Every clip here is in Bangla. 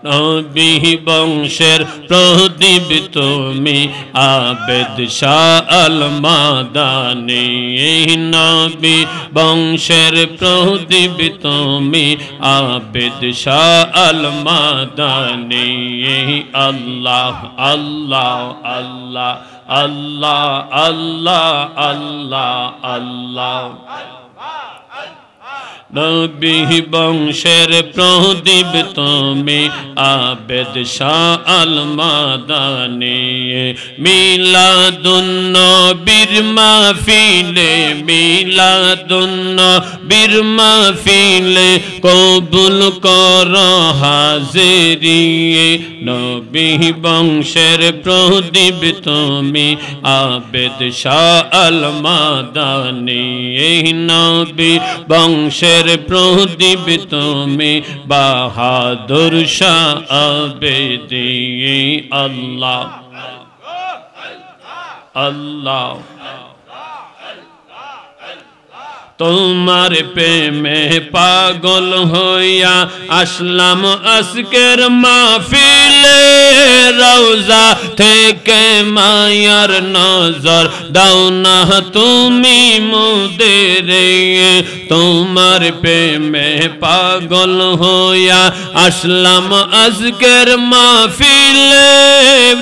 নবী বংশের প্রদীপ তুমি আবেদ শাহ আল মাদানী নবী বংশের প্রদীপ তুমি আবেদ শাহ আল মাদানী আল্লাহ আল্লাহ আল্লাহ আল্লাহ আল্লাহ আল্লাহ আল্লাহ নবী বংশের প্রদীপ তুমি আবেদ শাহ আল মাদানী মিলাদুন নবীর মাহফিলে মিলাদুন নবীর মাহফিলে কবুল কর হাজিরি নবী বংশের প্রদীপ তুমি আবেদ শাহ আল মাদানী নবী বংশের প্রদীপ তুমি বাহাদুর শাহ আবেদী আল্লাহ আল্লাহ তোমার প্রেমে পাগল হইয়া আসলাম আজকের মাহফিলে রওজা থেকে মায়ার নজর দাও না তুমি মোদেরে তোমার প্রেমে পাগল হইয়া আসলাম আজকের মাহফিলে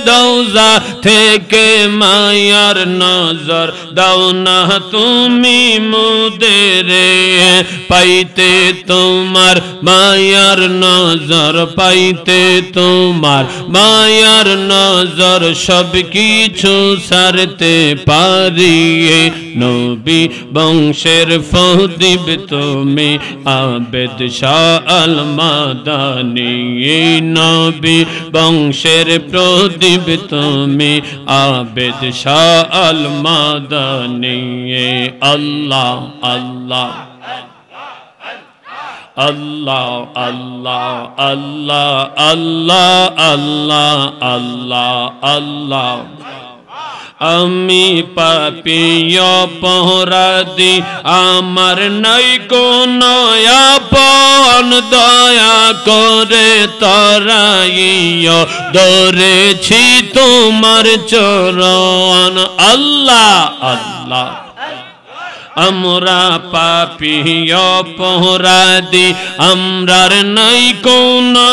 রওজা থেকে মায়ার নজর দাও না তুমি মোদেরে পাইতে তোমার মায়ার নজর পাইতে তোমার মায়ার নজর সব কিছু ছাড়তে পারি নবী বংশের প্রদীপ তুমি আবেদ শাহ আল মাদানী নবী বংশের প্রদীপ তুমি আবেদ শাহ আল মাদানী আল্লাহ আল্লাহ আল্লাহ আল্লাহ আল্লাহ আল্লাহ আল্লাহ আল্লাহ আল্লাহ আমি পাপী অপরাধী আমার নাই কোনো আপন দয়া করে তরাইও ধরেছি তোমার চরণ আল্লাহ আল্লাহ আমরা পাপী অপরাধী আমরার নাই কোনো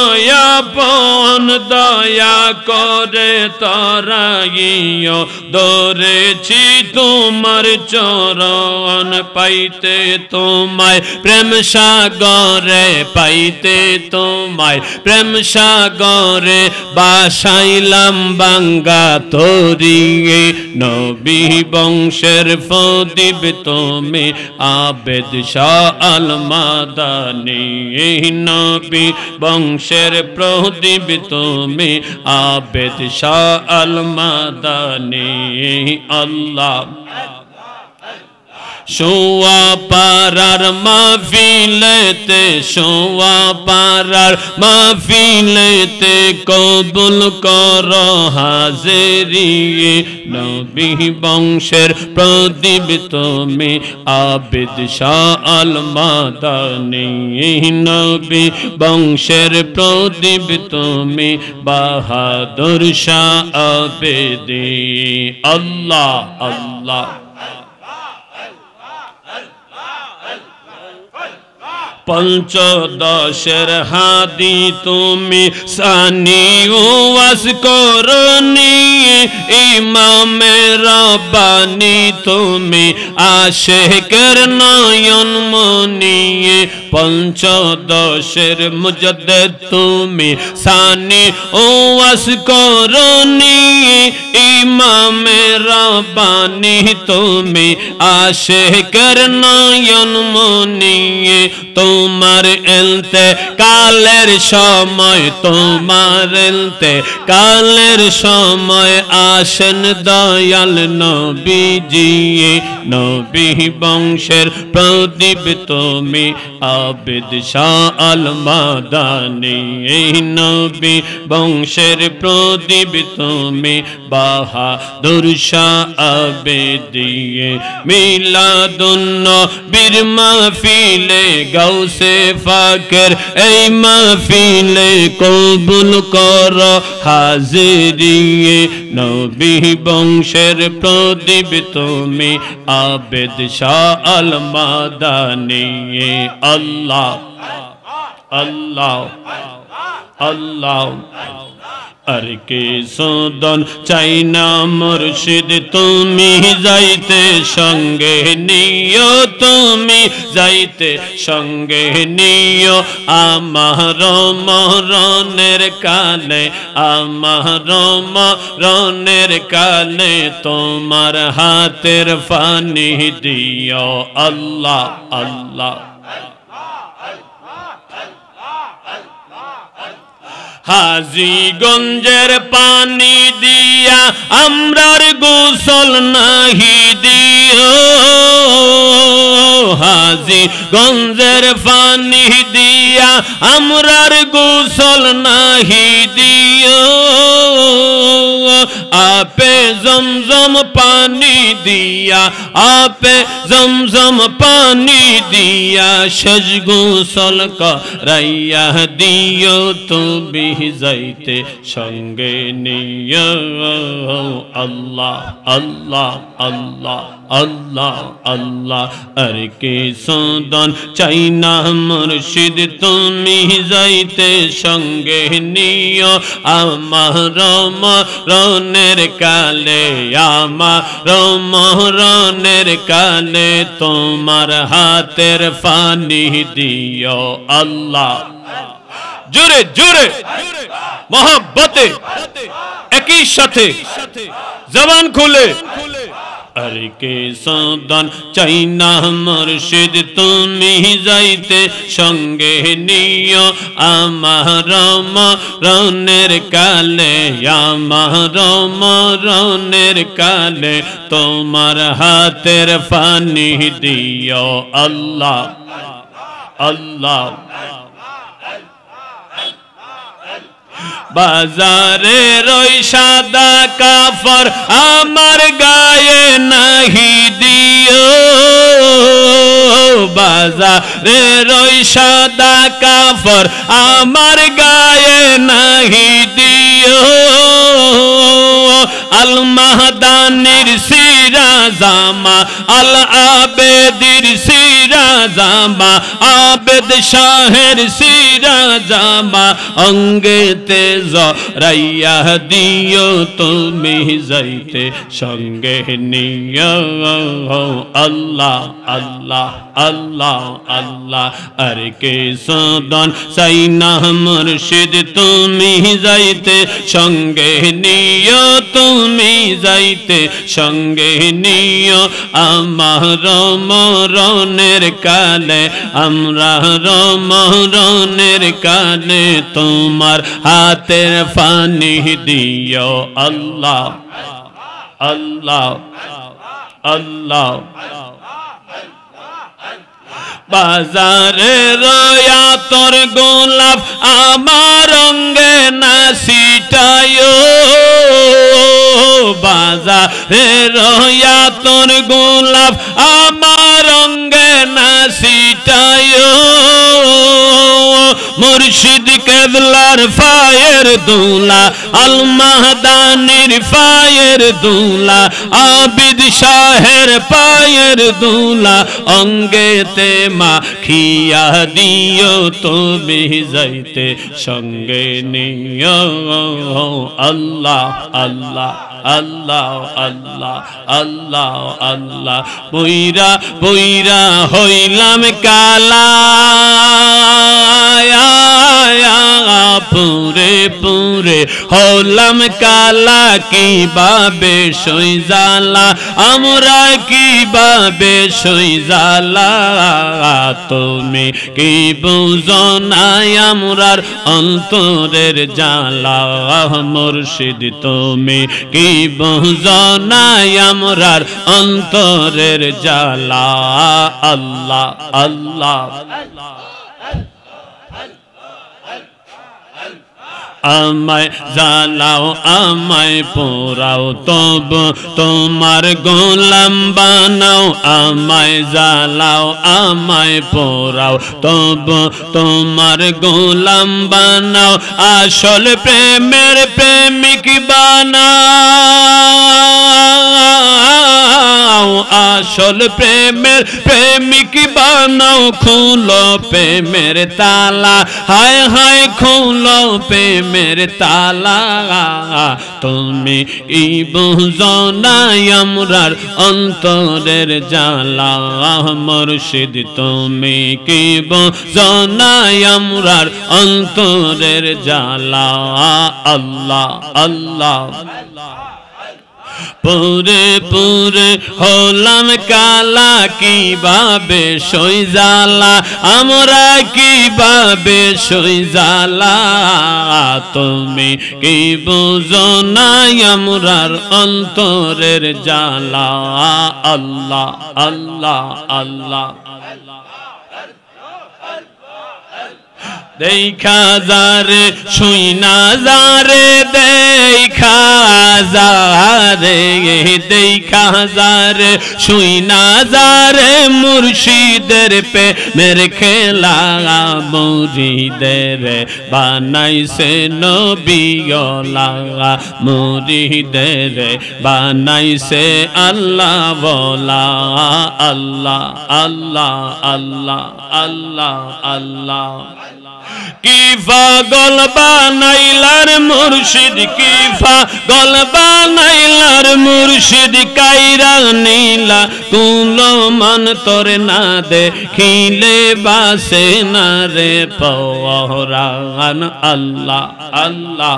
আপন দয়া করে তরাইও ধরেছি তোমার চরণ পাইতে তোমায় প্রেম সাগরে পাইতে তোমায় প্রেম সাগরে বাসাইলাম বাঙ্গা তরি নবী বংশের প্রদীপ তুমি আবেদ শাহ আল মাদানী নবী বংশের প্রদীপ তুমি আবেদ শাহ আল মাদানী আল্লাহ শোয়া পারার মাহফিলেতে শোয়া পারার মাহফিলেতে কবুল কর হাজিরি নবী বংশের প্রদীপ তুমি আবেদ শাহ আল মাদানী নবী বংশের প্রদীপ তুমি বাহাদুর শাহ আবেদী আল্লাহ আল্লাহ পঞ্চদশের হাদি তুমি সানি ওয়াজ করনি ইমামে রব্বানি তুমি আশিকের নয়ন মনি পঞ্চদশের মুজদ্দিদ তুমি সানি ওয়াজ করনি ইমামে রব্বানি তুমি আশিকের নয়ন মনি তোমার ইন্তেকালের সময় তোমার ইন্তেকালের সময় আসেন দয়াল নবীজি নবী বংশের প্রদীপ তুমি আবেদ শাহ আল মাদানী নবী বংশের প্রদীপ তুমি বাহাদুর শাহ আবেদী মিলাদুন নবীর মাহফিলে গাও গৌসে ফাকের এই মাহফিলে কবুল কর হাজিরি নবী বংশের প্রদীপ তুমি আবেদ শাহ আল মাদানী আল্লাহ আল্লাহ আল্লাহ আর কে সদন চাই না মুর্শিদ তুমি যাইতে সঙ্গে নিও তুমি যাইতে সঙ্গে নিও আমার মরণের কালে আমার মরণের কালে তোমার হাতের পানি দিও আল্লাহ আল্লাহ হাজীগঞ্জের পানি দিয়া আমরার গোসল নাহি দিও হাজীগঞ্জের পানি দিয়া আমরার গোসল নাহি দিও আপে জমজম পানি দিয়া আপে জমজম পানি দিয়া শেষ গোসল করাইয়া দিও তুমি যাইতে সঙ্গে নিও আল্লাহ আল্লাহ আল্লাহ আল্লাহ আল্লাহ আর কে সদন চাই না মুর্শিদ তুমি যাইতে সঙ্গে নিও আমার মরণের কালে আমার মরণের কালে তোমার হাতের পানি দিও আল্লাহ জোরে জোরে মোহব্বতে একই সাথে জবান খুলে আর কে সদন চাই না মুর্শিদ তুমি যাইতে সঙ্গে নিও আমার মরণের কালে আমার মরণের কালে তোমার হাতের পানি দিও আল্লাহ আল্লাহ বাজারে রই সাদা কাফর আমার গায়ে নাহি দিও বাজারে রই সাদা কাফর আমার গায়ে নাহি দিও আল মাহদানির সিরা জামা আল আবেদির সিরা জামা আবেদ শাহের সিরা জামা অঙ্গেতে জরাইয়া দিও তুমি যাইতে সঙ্গে নিও আল্লাহ আল্লাহ আল্লাহ আল্লাহ আর কে সদন চাই না মুর্শিদ তুমি যাইতে সঙ্গে নিও তুমি যাইতে সঙ্গে নিও আমার মরণের কালে আমরা মরণের কালে তোমার হাতের পানি দিও আল্লাহ আল্লাহ আল্লাহ বাজারে রয়া তোর গোলাপ আমার অঙ্গে না ছিটায়ো বাজারে রয়া তোর গোলাপ আমার অঙ্গে না ছিটায়ো মুর্শিদ কেবলার ফায়ের দুলা আল মাহদানির ফায়ের দুলা আবিদ শাহের পায়ের দুলা অঙ্গেতে মাখিয়া দিও তুমি যাইতে সঙ্গে নিও আল্লাহ আল্লাহ আল্লাহ আল্লাহ আল্লাহ আল্লাহ বইরা বইরা হইলাম কালা পুরে পুরে হলাম কালা কিভাবে সই জালা আমরা কিভাবে সই জালা তুমি কি বুঝো নাই আমরার অন্তরের জালা মুর্শিদ তুমি কি বুঝো নাই আমরার অন্তরের জালা আল্লাহ আল্লাহ আমায় জ্বালাও আমায় পোড়াও তবু তোমার গোলাম বানাও আমায় জ্বালাও আমায় পোড়াও তবু তোমার গোলাম বানাও আসল প্রেমের প্রেমিক বানাও আসল প্রেমের প্রেমিক বানাও খুলো প্রেমের তালা হায় হায় খুলো প্রেমের তালা তুমি কি বুঝো না আমরার অন্তরের জ্বালা মুর্শিদ তুমি কি বুঝো না আমরার অন্তরের জ্বালা আল্লাহ আল্লাহ পুরে পুরে হলাম কালা কিভাবে সই জ্বালা আমরা কিভাবে সই জ্বালা তুমি কি বুঝো না আমরার অন্তরের জ্বালা আল্লাহ আল্লাহ আল্লাহ দেখা যারে শুই না যারে দেখা যারে দেখা যারে শুই না যারে মুর্শিদের পে মেরে খেলা মুরিদের বানাইছে নবিয়লা মুরিদের বানাইছে আল্লাহ বলা আল্লাহ আল্লাহ আল্লাহ আল্লাহ আল্লাহ কি পাগল বানাইলার মুর্শিদ কি পাগল বানাইলার মুর্শিদ কাইরা নীলা কুলো মান তোর না দেখিলে বাসে না রে পরাণ আল্লাহ আল্লাহ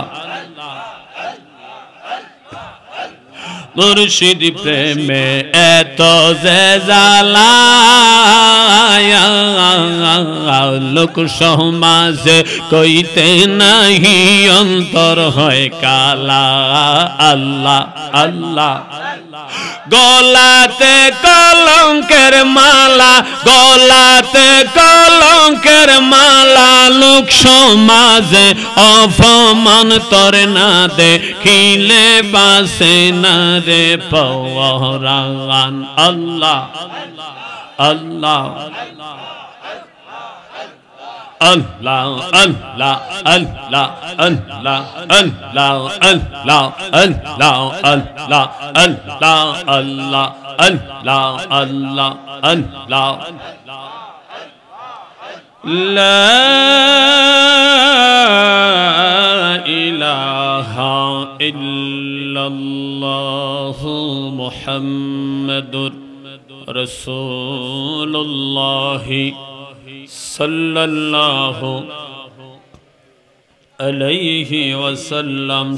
মুর্শিদ প্রেমে এত যে জ্বালা লোক সমাজে কইতে নাহি অন্তর হয় কালা আল্লাহ আল্লাহ গলাতে কলঙ্কের মালা গলাতে কলঙ্কের মালা লোক সমাজে অপমান তোর না দেখিলে বাসে না রে পরাণ আল্লাহ আল্লাহ Allah Allah Allah Allah Allah Allah Allah Allah Allah Allah Allah Allah Allah La ilaha illallah Muhammadur Rasulullah sallallahu alayhi wa sallam